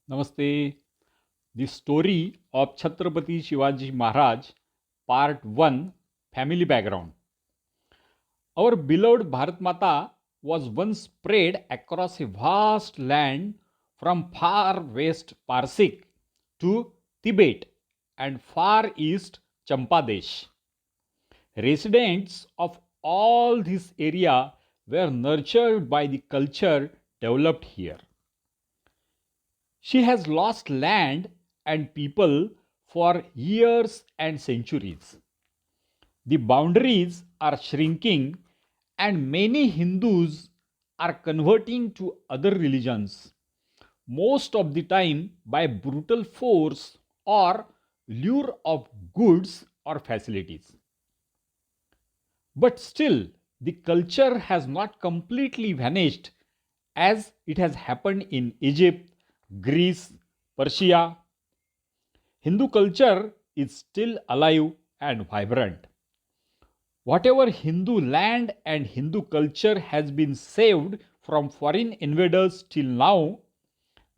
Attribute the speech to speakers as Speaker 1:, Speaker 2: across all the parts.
Speaker 1: Namaste. The story of Chhatrapati Shivaji Maharaj, Part 1, Family Background. Our beloved Bharat Mata was once spread across a vast land from far west Parsik to Tibet and far east Champadesh. Residents of all this area were nurtured by the culture developed here. She has lost land and people for years and centuries. The boundaries are shrinking, and many Hindus are converting to other religions, most of the time by brutal force or lure of goods or facilities. But still, the culture has not completely vanished as it has happened in Egypt, Greece, Persia. Hindu culture is still alive and vibrant. Whatever Hindu land and Hindu culture has been saved from foreign invaders till now,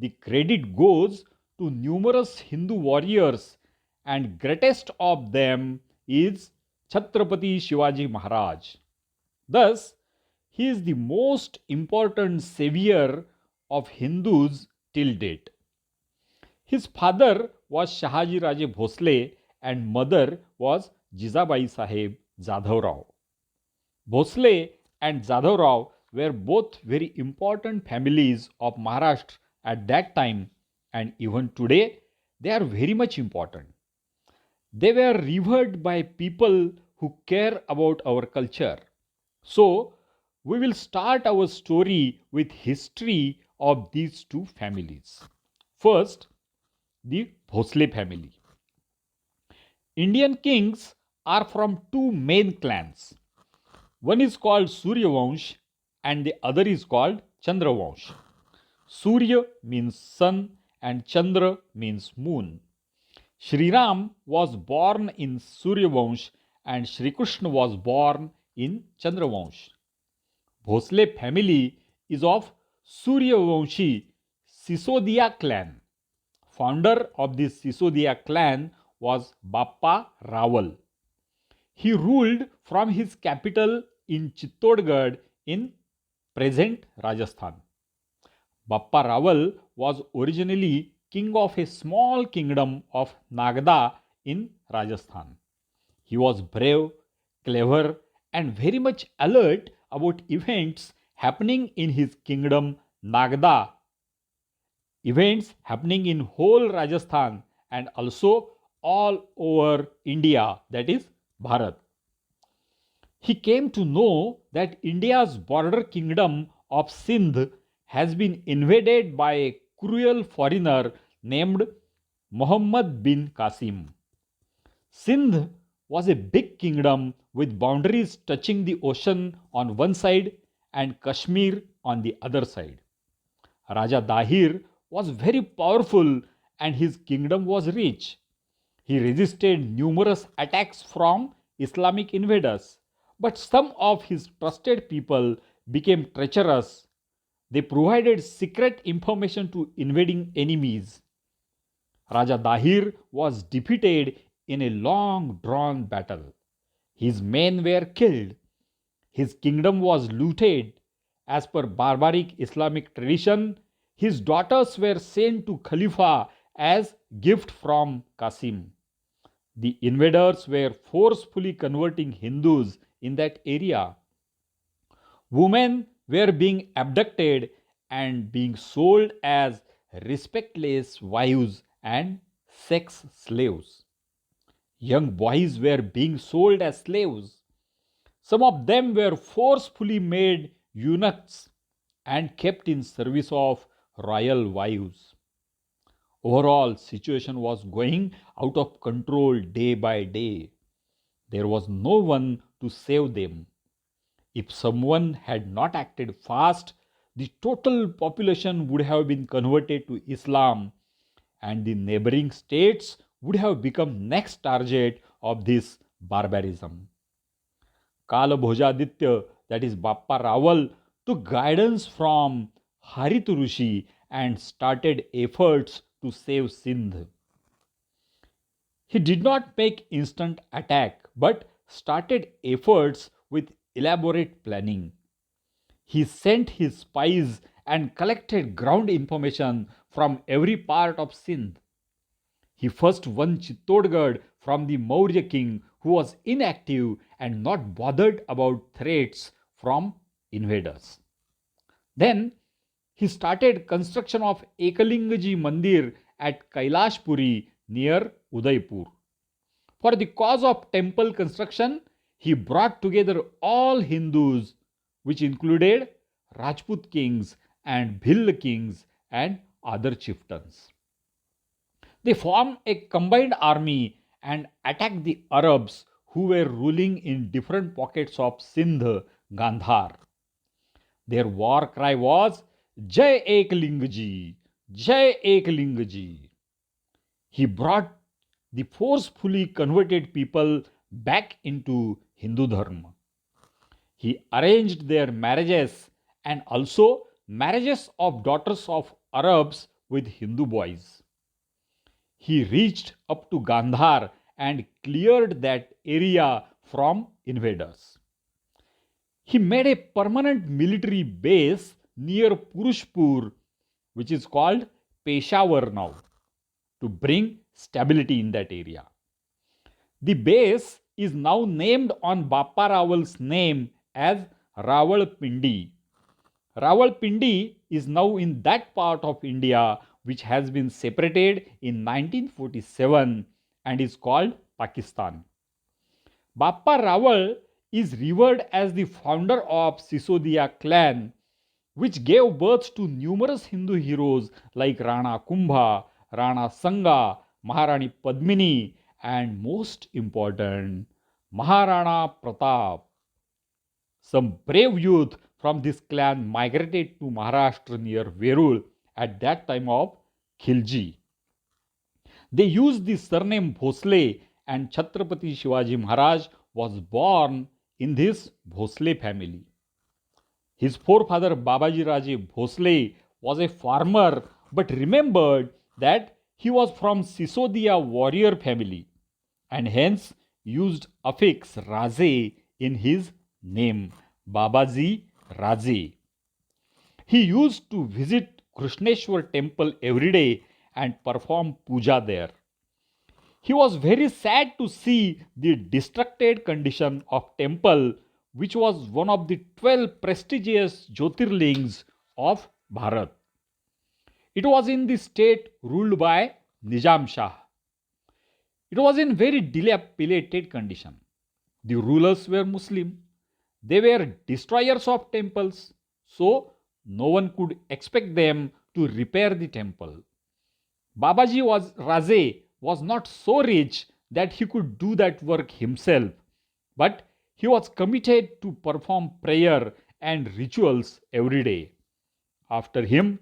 Speaker 1: the credit goes to numerous Hindu warriors, and greatest of them is Chhatrapati Shivaji Maharaj. Thus, he is the most important savior of Hindus till date. His father was Shahaji Raje Bhosle and mother was Jizabai Saheb Jadhavrao. Bhosle and Jadhavrao were both very important families of Maharashtra at that time, and even today they are very much important. They were revered by people who care about our culture. So, we will start our story with history of these two families. First, the Bhosle family. Indian kings are from two main clans. One is called Surya Vansh and the other is called Chandra Vansh. Surya means sun and Chandra means moon. Sri Ram was born in Surya Vansh and Sri Krishna was born in Chandra Vansh. Bhosle family is of Surya Vanshi Sisodia clan. Founder of this Sisodia clan was Bappa Rawal. He ruled from his capital in Chittorgarh in present Rajasthan. Bappa Rawal was originally king of a small kingdom of Nagda in Rajasthan. He was brave, clever, and very much alert about events happening in his kingdom Nagda, events happening in whole Rajasthan and also all over India, that is Bharat. He came to know that India's border kingdom of Sindh has been invaded by a cruel foreigner named Muhammad bin Qasim. Sindh was a big kingdom with boundaries touching the ocean on one side and Kashmir on the other side. Raja Dahir was very powerful and his kingdom was rich. He resisted numerous attacks from Islamic invaders, but some of his trusted people became treacherous. They provided secret information to invading enemies. Raja Dahir was defeated in a long drawn battle. His men were killed. His kingdom was looted. As per barbaric Islamic tradition, his daughters were sent to Khalifa as gift from Qasim. The invaders were forcefully converting Hindus in that area. Women were being abducted and being sold as respectless wives and sex slaves. Young boys were being sold as slaves. Some of them were forcefully made eunuchs and kept in service of royal wives. Overall situation was going out of control day by day. There was no one to save them. If someone had not acted fast, the total population would have been converted to Islam and the neighboring states would have become next target of this barbarism. Kalabhojaditya, that is Bappa Rawal, took guidance from Haritu Rishi and started efforts to save Sindh. He did not make instant attack but started efforts with elaborate planning. He sent his spies and collected ground information from every part of Sindh. He first won Chittorgarh from the Maurya king who was inactive and not bothered about threats from invaders. Then he started construction of Ekalingaji Mandir at Kailashpuri near Udaipur. For the cause of temple construction, he brought together all Hindus, which included Rajput kings and Bhil kings and other chieftains. They formed a combined army and attacked the Arabs who were ruling in different pockets of Sindh, Gandhar. Their war cry was Jai Eklingaji, Jai Eklingaji. He brought the forcefully converted people back into Hindu Dharma. He arranged their marriages and also marriages of daughters of Arabs with Hindu boys. He reached up to Gandhar and cleared that area from invaders. He made a permanent military base near Purushpur, which is called Peshawar now, to bring stability in that area. The base is now named on Bappa Rawal's name as Rawalpindi. Rawalpindi is now in that part of India which has been separated in 1947 and is called Pakistan. Bappa Rawal is revered as the founder of Sisodia clan, which gave birth to numerous Hindu heroes like Rana Kumbha, Rana Sanga, Maharani Padmini, and most important, Maharana Pratap. Some brave youth from this clan migrated to Maharashtra near Verul at that time of Khilji. They used the surname Bhosle, and Chhatrapati Shivaji Maharaj was born in this Bhosle family. His forefather Babaji Raje Bhosle was a farmer but remembered that he was from Sisodia warrior family and hence used affix Raje in his name, Babaji Raje. He used to visit Krishneshwar temple every day and perform puja there. He was very sad to see the destructed condition of temple, which was one of the 12 prestigious Jyotirlings of Bharat. It was in the state ruled by Nizam Shah. It was in very dilapidated condition. The rulers were Muslim. They were destroyers of temples, so no one could expect them to repair the temple. Babaji Raje was not so rich that he could do that work himself, but he was committed to perform prayer and rituals every day. After him,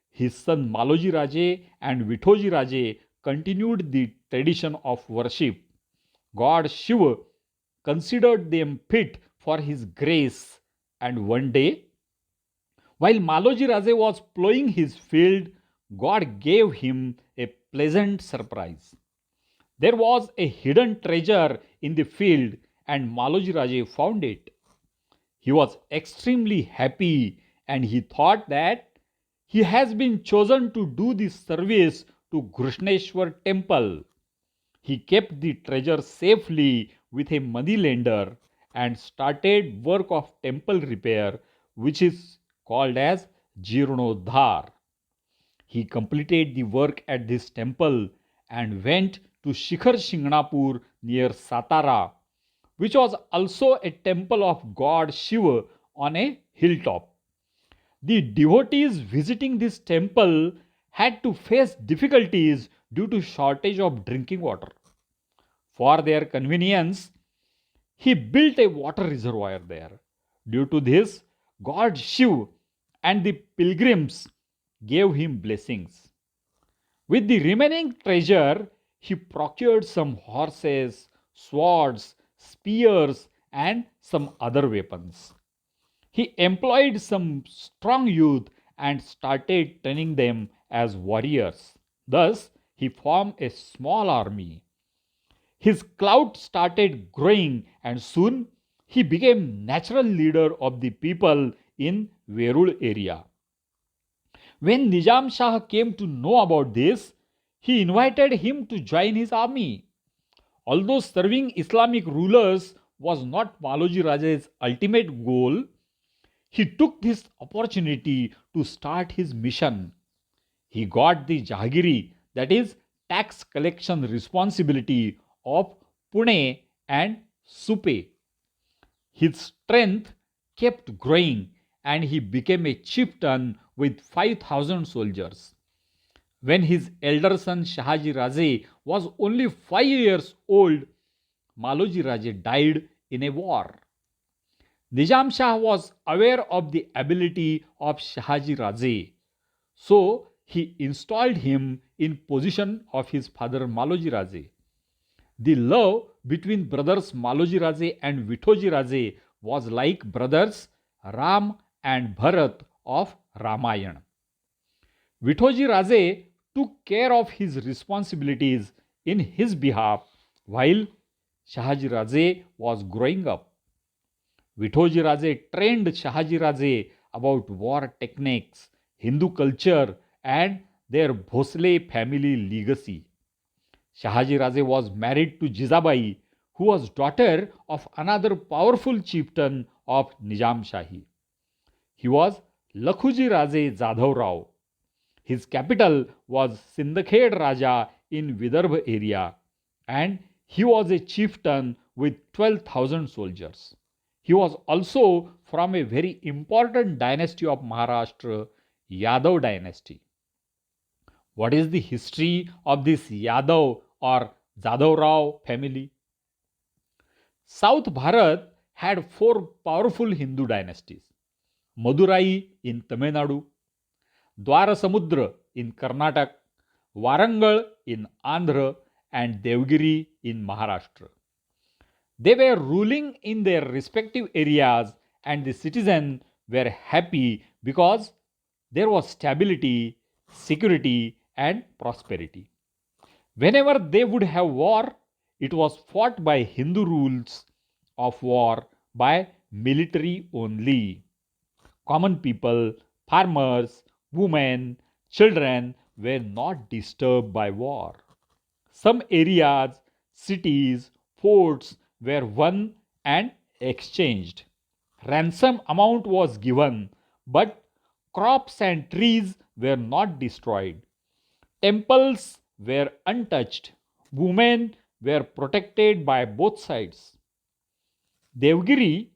Speaker 1: his son Maloji Raje and Vithoji Raje continued the tradition of worship. God Shiva considered them fit for his grace, and one day, while Maloji Raje was plowing his field, God gave him a pleasant surprise. There was a hidden treasure in the field, and Maloji Raje found it. He was extremely happy and he thought that he has been chosen to do this service to Krishneshwar temple. He kept the treasure safely with a moneylender and started work of temple repair, which is called as Jirnodhar. He completed the work at this temple and went to Shikhar Shingnapur near Satara, which was also a temple of God Shiva on a hilltop. The devotees visiting this temple had to face difficulties due to shortage of drinking water. For their convenience, he built a water reservoir there. Due to this, God Shiva and the pilgrims gave him blessings. With the remaining treasure, he procured some horses, swords, spears, and some other weapons. He employed some strong youth and started training them as warriors. Thus, he formed a small army. His clout started growing, and soon he became natural leader of the people in Verul area. When Nizam Shah came to know about this, he invited him to join his army. Although serving Islamic rulers was not Maloji Raja's ultimate goal, he took this opportunity to start his mission. He got the Jahagiri, that is, tax collection responsibility of Pune and Supe. His strength kept growing and he became a chieftain with 5,000 soldiers. When his elder son Shahaji Raje was only 5 years old, Maloji Raje died in a war. Nizam Shah was aware of the ability of Shahaji Raje, so he installed him in position of his father Maloji Raje. The love between brothers Maloji Raje and Vithoji Raje was like brothers Ram and Bharat of Ramayana. Vithoji Raje took care of his responsibilities in his behalf while Shahaji Raje was growing up. Vithoji Raje trained Shahaji Raje about war techniques, Hindu culture, and their Bhosle family legacy. Shahaji Raje was married to Jizabai, who was daughter of another powerful chieftain of Nizam Shahi. He was Lakhuji Raje Jadhav Rao. His capital was Sindakhed Raja in Vidarbha area, and he was a chieftain with 12,000 soldiers. He was also from a very important dynasty of Maharashtra, Yadav dynasty. What is the history of this Yadav or Jadhav Rao family? South Bharat had four powerful Hindu dynasties: Madurai in Tamil Nadu, Dwarasamudra in Karnataka, Warangal in Andhra, and Devgiri in Maharashtra. They were ruling in their respective areas, and the citizens were happy because there was stability, security, and prosperity. Whenever they would have war, it was fought by Hindu rules of war by military only. Common people, farmers, women, children were not disturbed by war. Some areas, cities, forts were won and exchanged. Ransom amount was given, but crops and trees were not destroyed. Temples were untouched. Women were protected by both sides. Devgiri,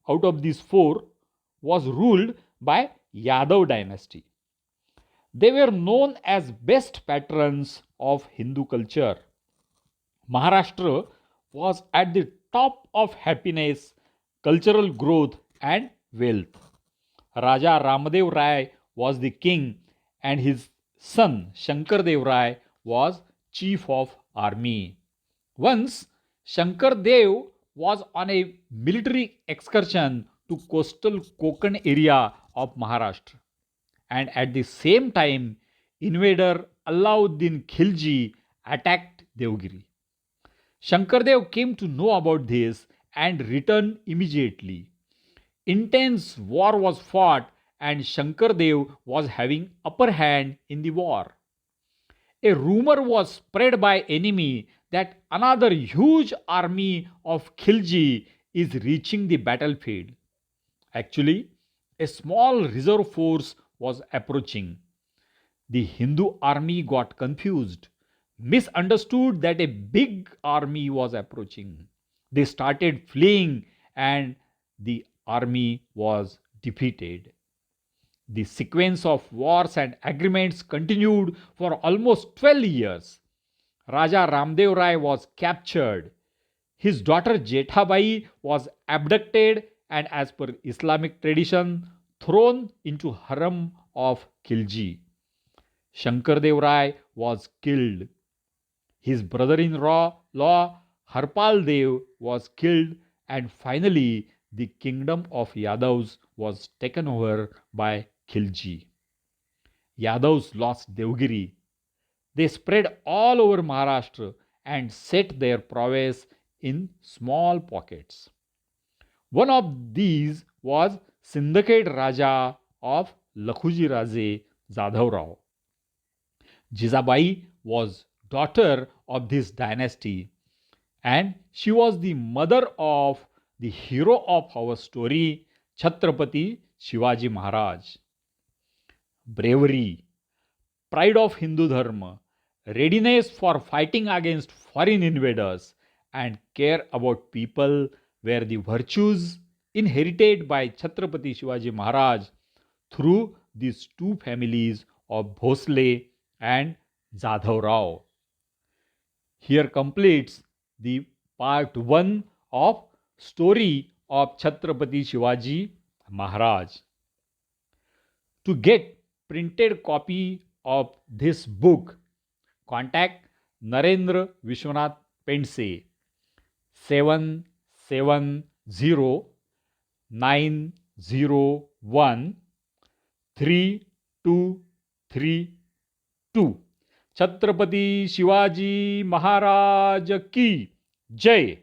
Speaker 1: out of these four, was ruled by Yadav dynasty. They were known as best patrons of Hindu culture. Maharashtra was at the top of happiness, cultural growth, and wealth. Raja Ramadev Rai was the king, and his son Shankar Dev Rai was chief of army. Once, Shankar Dev was on a military excursion to coastal Konkan area of Maharashtra, and at the same time, invader Alauddin Khilji attacked Devgiri. Shankardev came to know about this and returned immediately. Intense war was fought and Shankardev was having upper hand in the war. A rumor was spread by enemy that another huge army of Khilji is reaching the battlefield. Actually, a small reserve force was approaching. The Hindu army got confused, misunderstood that a big army was approaching. They started fleeing and the army was defeated. The sequence of wars and agreements continued for almost 12 years. Raja Ramdev Rai was captured. His daughter Jethabai was abducted and, as per Islamic tradition, thrown into harem of Khilji. Shankardev Rai was killed. His brother-in-law Harpal Dev was killed, and finally the kingdom of Yadavs was taken over by Khilji. Yadavs lost Devgiri. They spread all over Maharashtra and set their prowess in small pockets. One of these was Sindhkhed Raja of Lakhuji Raje Jadhavrao. Jizabai was daughter of this dynasty, and she was the mother of the hero of our story, Chhatrapati Shivaji Maharaj. Bravery, pride of Hindu Dharma, readiness for fighting against foreign invaders, and care about people were the virtues inherited by Chhatrapati Shivaji Maharaj through these two families of Bhosle and Jadhav Rao. Here completes the part 1 of story of Chhatrapati Shivaji Maharaj. To get printed copy of this book, contact Narendra Vishwanath Pense 770-901-3232. Chhatrapati Shivaji Maharaj की जय.